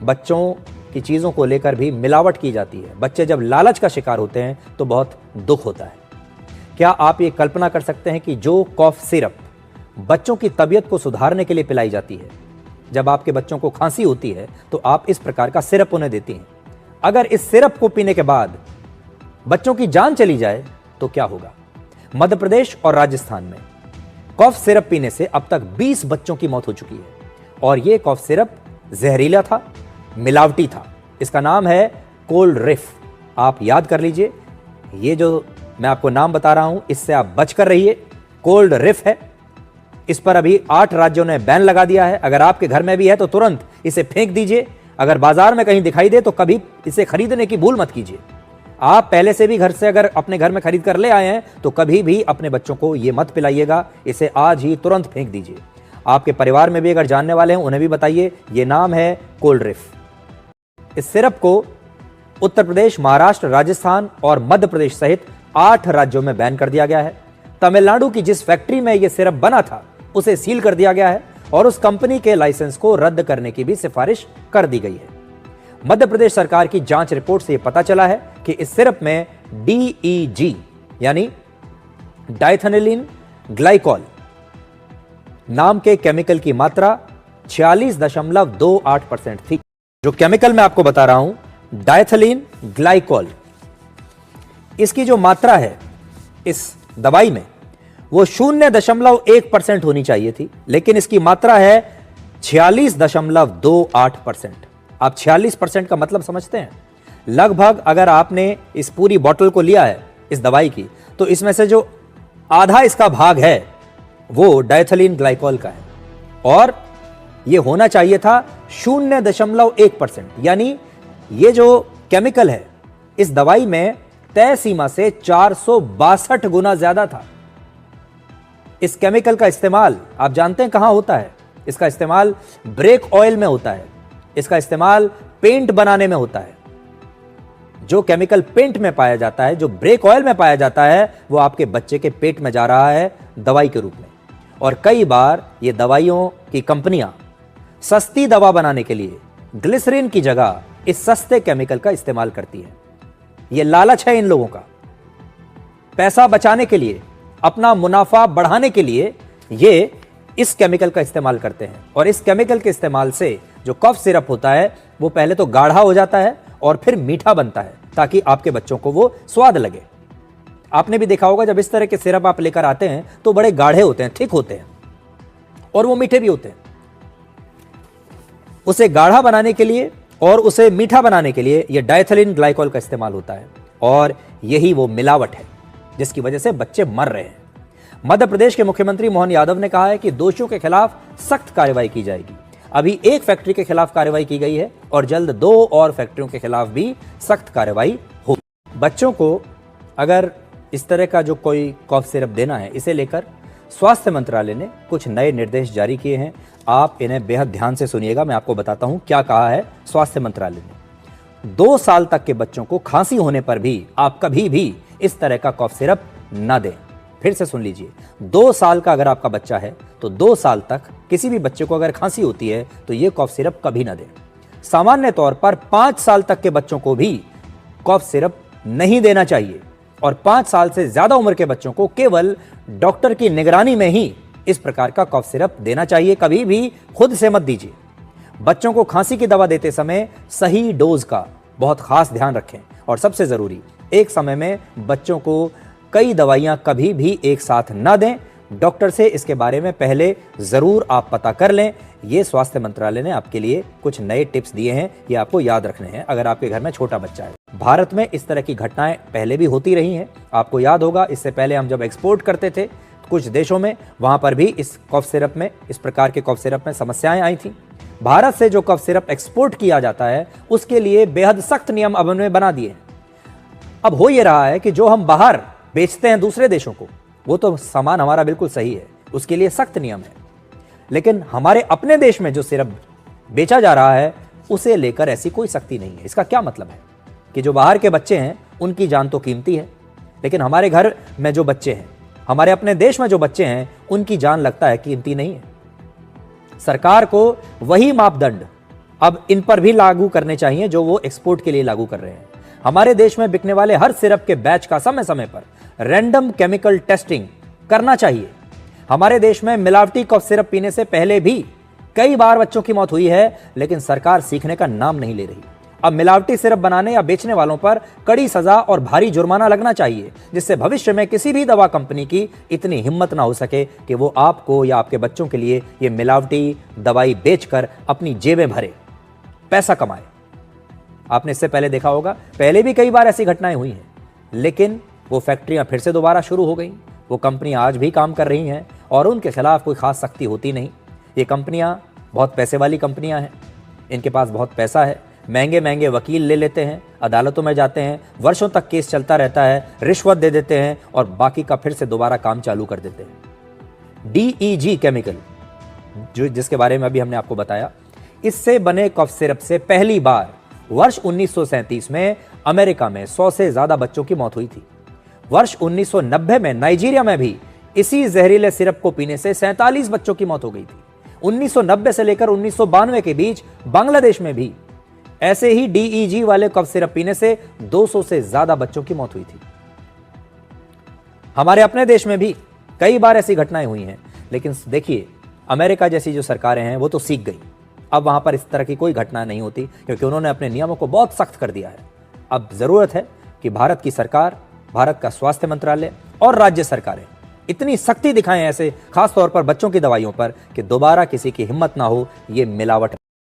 बच्चों की चीज़ों को लेकर भी मिलावट की जाती है। बच्चे जब लालच का शिकार होते हैं तो बहुत दुख होता है। क्या आप ये कल्पना कर सकते हैं कि जो कॉफ सिरप बच्चों की तबीयत को सुधारने के लिए पिलाई जाती है, जब आपके बच्चों को खांसी होती है तो आप इस प्रकार का सिरप उन्हें देती हैं, अगर इस सिरप को पीने के बाद बच्चों की जान चली जाए तो क्या होगा? मध्य प्रदेश और राजस्थान में कॉफ सिरप पीने से अब तक 20 बच्चों की मौत हो चुकी है और यह कॉफ सिरप जहरीला था, मिलावटी था। इसका नाम है कोल्ड रिफ। आप याद कर लीजिए, ये जो मैं आपको नाम बता रहा हूं इससे आप बच कर रहिए। कोल्ड रिफ है। इस पर अभी 8 राज्यों ने बैन लगा दिया है। अगर आपके घर में भी है तो तुरंत इसे फेंक दीजिए। अगर बाजार में कहीं दिखाई दे तो कभी इसे खरीदने की भूल मत कीजिए। आप पहले से भी घर से अगर अपने घर में खरीद कर ले आए हैं तो कभी भी अपने बच्चों को यह मत पिलाइएगा। इसे आज ही तुरंत फेंक दीजिए। आपके परिवार में भी अगर जानने वाले हैं उन्हें भी बताइए। यह नाम है कोल्ड रिफ। इस सिरप को उत्तर प्रदेश, महाराष्ट्र, राजस्थान और मध्य प्रदेश सहित 8 राज्यों में बैन कर दिया गया है। तमिलनाडु की जिस फैक्ट्री में यह सिरप बना था उसे सील कर दिया गया है और उस कंपनी के लाइसेंस को रद्द करने की भी सिफारिश कर दी गई है। मध्य प्रदेश सरकार की जांच रिपोर्ट से यह पता चला है कि इस सिरप में DEG यानी डाइथेनिलीन ग्लाइकॉल नाम के केमिकल की मात्रा 46.28% थी। जो केमिकल मैं आपको बता रहा हूं, डाइथेलीन ग्लाइकॉल, इसकी जो मात्रा है इस दवाई में वो 0.1% होनी चाहिए थी, लेकिन इसकी मात्रा है 46.28%। आप 46% का मतलब समझते हैं? लगभग अगर आपने इस पूरी बोतल को लिया है इस दवाई की तो इसमें से जो आधा इसका भाग है वो डाइथेलीन ग्लाइकॉल का है और यह होना चाहिए था 0.1%। यानी ये जो केमिकल है इस दवाई में तय सीमा से 462 गुना ज्यादा था। इस केमिकल का इस्तेमाल आप जानते हैं कहां होता है? इसका इस्तेमाल ब्रेक ऑयल में होता है। इसका इस्तेमाल पेंट बनाने में होता है। जो केमिकल पेंट में पाया जाता है, जो ब्रेक ऑयल में पाया जाता है, वो आपके बच्चे के पेट में जा रहा है दवाई के रूप में। और कई बार ये दवाइयों की कंपनियां सस्ती दवा बनाने के लिए ग्लिसरीन की जगह इस सस्ते केमिकल का इस्तेमाल करती है। ये लालच है इन लोगों का। पैसा बचाने के लिए, अपना मुनाफा बढ़ाने के लिए ये इस केमिकल का इस्तेमाल करते हैं और इस केमिकल के इस्तेमाल से जो कफ सिरप होता है वो पहले तो गाढ़ा हो जाता है और फिर मीठा बनता है ताकि आपके बच्चों को वो स्वाद लगे। आपने भी देखा होगा जब इस तरह के सिरप आप लेकर आते हैं तो बड़े गाढ़े होते हैं, थिक होते हैं और वो मीठे भी होते हैं। उसे गाढ़ा बनाने के लिए और उसे मीठा बनाने के लिए यह डाइथेलीन ग्लाइकॉल का इस्तेमाल होता है और यही वो मिलावट है जिसकी वजह से बच्चे मर रहे हैं। मध्य प्रदेश के मुख्यमंत्री मोहन यादव ने कहा है कि दोषियों के खिलाफ सख्त कार्रवाई की जाएगी। अभी एक फैक्ट्री के खिलाफ कार्रवाई की गई है और जल्द 2 और फैक्ट्रियों के खिलाफ भी सख्त कार्रवाई होगी। बच्चों को अगर इस तरह का जो कोई कॉफ सिरप देना है, इसे लेकर स्वास्थ्य मंत्रालय ने कुछ नए निर्देश जारी किए हैं। आप इन्हें बेहद ध्यान से सुनिएगा। मैं आपको बताता हूं क्या कहा है स्वास्थ्य मंत्रालय ने। 2 साल तक के बच्चों को खांसी होने पर भी आप कभी भी इस तरह का कॉफ सिरप न दें। फिर से सुन लीजिए, 2 साल का अगर आपका बच्चा है तो 2 साल तक किसी भी बच्चे को अगर खांसी होती है तो यह कॉफ सिरप कभी ना दें। सामान्य तौर पर 5 साल तक के बच्चों को भी कॉफ सिरप नहीं देना चाहिए और 5 साल से ज्यादा उम्र के बच्चों को केवल डॉक्टर की निगरानी में ही इस प्रकार का कॉफ सिरप देना चाहिए। कभी भी खुद से मत दीजिए। बच्चों को खांसी की दवा देते समय सही डोज का बहुत खास ध्यान रखें और सबसे जरूरी, एक समय में बच्चों को कई दवाइयां कभी भी एक साथ ना दें। डॉक्टर से इसके बारे में पहले जरूर आप पता कर लें। ये स्वास्थ्य मंत्रालय ने आपके लिए कुछ नए टिप्स दिए हैं, ये आपको याद रखने हैं अगर आपके घर में छोटा बच्चा है। भारत में इस तरह की घटनाएं पहले भी होती रही हैं। आपको याद होगा, इससे पहले हम जब एक्सपोर्ट करते थे कुछ देशों में, वहां पर भी इस कफ सिरप में, इस प्रकार के कफ सिरप में समस्याएं आई थी। भारत से जो कफ सिरप एक्सपोर्ट किया जाता है उसके लिए बेहद सख्त नियम अब उन्होंने बना दिए हैं। अब हो ये रहा है कि जो हम बाहर बेचते हैं दूसरे देशों को, वो तो सामान हमारा बिल्कुल सही है, उसके लिए सख्त नियम है, लेकिन हमारे अपने देश में जो सिरप बेचा जा रहा है उसे लेकर ऐसी कोई सख्ती नहीं है। इसका क्या मतलब है कि जो बाहर के बच्चे हैं उनकी जान तो कीमती है, लेकिन हमारे घर में जो बच्चे हैं, हमारे अपने देश में जो बच्चे हैं, उनकी जान लगता है कीमती नहीं है। सरकार को वही मापदंड अब इन पर भी लागू करने चाहिए जो वो एक्सपोर्ट के लिए लागू कर रहे हैं। हमारे देश में बिकने वाले हर सिरप के बैच का समय समय पर रैंडम केमिकल टेस्टिंग करना चाहिए। हमारे देश में मिलावटी कफ सिरप पीने से पहले भी कई बार बच्चों की मौत हुई है, लेकिन सरकार सीखने का नाम नहीं ले रही। अब मिलावटी सिरप बनाने या बेचने वालों पर कड़ी सजा और भारी जुर्माना लगना चाहिए, जिससे भविष्य में किसी भी दवा कंपनी की इतनी हिम्मत ना हो सके कि वो आपको या आपके बच्चों के लिए ये मिलावटी दवाई बेचकर अपनी जेबें भरे, पैसा कमाए। आपने इससे पहले देखा होगा, पहले भी कई बार ऐसी घटनाएं हुई हैं, लेकिन वो फैक्ट्रियां फिर से दोबारा शुरू हो गई। वो कंपनियां आज भी काम कर रही हैं और उनके खिलाफ कोई खास सख्ती होती नहीं। ये कंपनियां बहुत पैसे वाली कंपनियां हैं, इनके पास बहुत पैसा है, महंगे महंगे वकील ले लेते हैं, अदालतों में जाते हैं, वर्षों तक केस चलता रहता है, रिश्वत दे देते हैं और बाकी का फिर से दोबारा काम चालू कर देते हैं। DEG केमिकल, जो जिसके बारे में अभी हमने आपको बताया, इससे बने कफ सिरप से पहली बार वर्ष 1937 में अमेरिका में 100 से ज्यादा बच्चों की मौत हुई थी। वर्ष 1990 में नाइजीरिया में भी इसी जहरीले सिरप को पीने से 47 बच्चों की मौत हो गई थी। 1990 से लेकर 1992 के बीच बांग्लादेश में भी ऐसे ही DEG वाले कफ सिरप पीने से 200 से ज्यादा बच्चों की मौत हुई थी। हमारे अपने देश में भी कई बार ऐसी घटनाएं हुई हैं, लेकिन देखिए, अमेरिका जैसी जो सरकारें हैं वो तो सीख गई। अब वहां पर इस तरह की कोई घटना नहीं होती, क्योंकि उन्होंने अपने नियमों को बहुत सख्त कर दिया है। अब जरूरत है कि भारत की सरकार, भारत का स्वास्थ्य मंत्रालय और राज्य सरकारें इतनी सख्ती दिखाएं ऐसे खास तौर पर बच्चों की दवाइयों पर कि दोबारा किसी की हिम्मत ना हो ये मिलावट